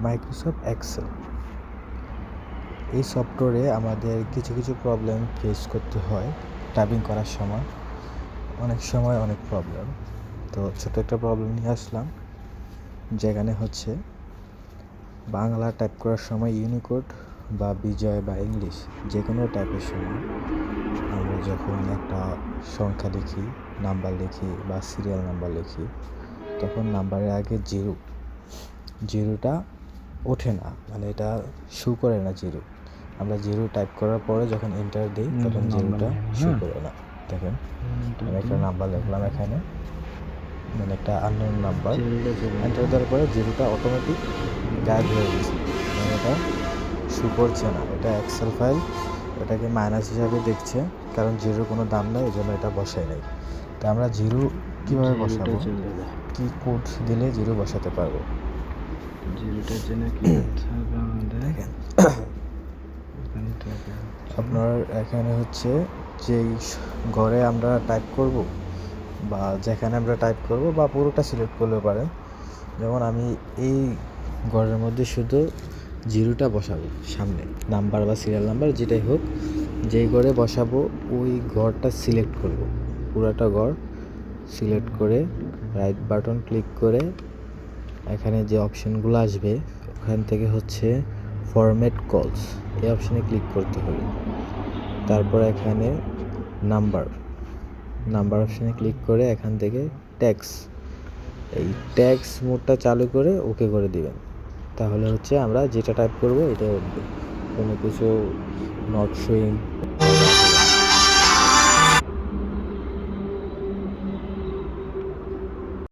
Microsoft Excel. এই সফটওয়্যারে আমাদের কিছু কিছু প্রবলেম ফেস করতে হয় টাইপিং করার সময়, অনেক সময় অনেক প্রবলেম। তো ছোট একটা প্রবলেম নিয়ে আসলাম, যেখানে হচ্ছে বাংলা টাইপ করার সময় ইউনিকোড বা বিজয় বা ইংলিশ যে কোনো টাইপের সময় আমরা যখন একটা সংখ্যা লিখি, নাম্বার লিখি বা সিরিয়াল নাম্বার লিখি, তখন নাম্বারের আগে জিরোটা ওঠে না, মানে এটা শো করে না জিরো। আমরা জিরো টাইপ করার পরে যখন এন্টার দিই তখন জিরোটা শো করে না। দেখেন, আমি একটা নাম্বার লিখলাম এখানে, মানে একটা আননোন নাম্বার, এন্টার দেওয়ার পরে জিরোটা অটোমেটিক গায়েব হয়ে গেছে, মানে এটা শো করছে না। এটা এক্সেল ফাইল এটাকে মাইনাস হিসাবে দেখছে, কারণ জিরোর কোনো দাম নেই, এই জন্য এটা বসায় নেই। তো আমরা জিরো কীভাবে বসাবো, কি কোড দিলে জিরো বসাতে পারবো? জিরোটার জন্য কি করতে হবে আমাদের? দেখেন, আপনার এখানে হচ্ছে যেই ঘরে আমরা টাইপ করব বা যেখানে আমরা টাইপ করব বা পুরোটা সিলেক্ট করতে পারেন। যেমন আমি এই ঘরের মধ্যে শুধু জিরোটা বসাবো, সামনে নাম্বার বা সিরিয়াল নাম্বার যেটাই হোক, যেই ঘরে বসাবো ওই ঘরটা সিলেক্ট করব, পুরোটা ঘর সিলেক্ট করে রাইট বাটন ক্লিক করে এখানে যে অপশনগুলো আসবে ওখান থেকে হচ্ছে ফরম্যাট কলস, এই অপশানে ক্লিক করতে হবে। তারপর এখানে নাম্বার অপশানে ক্লিক করে এখান থেকে এই ট্যাক্স মোডটা চালু করে ওকে করে দিবেন। তাহলে হচ্ছে আমরা যেটা টাইপ করব এটা উঠবে, কোনো কিছু নট শোয়িং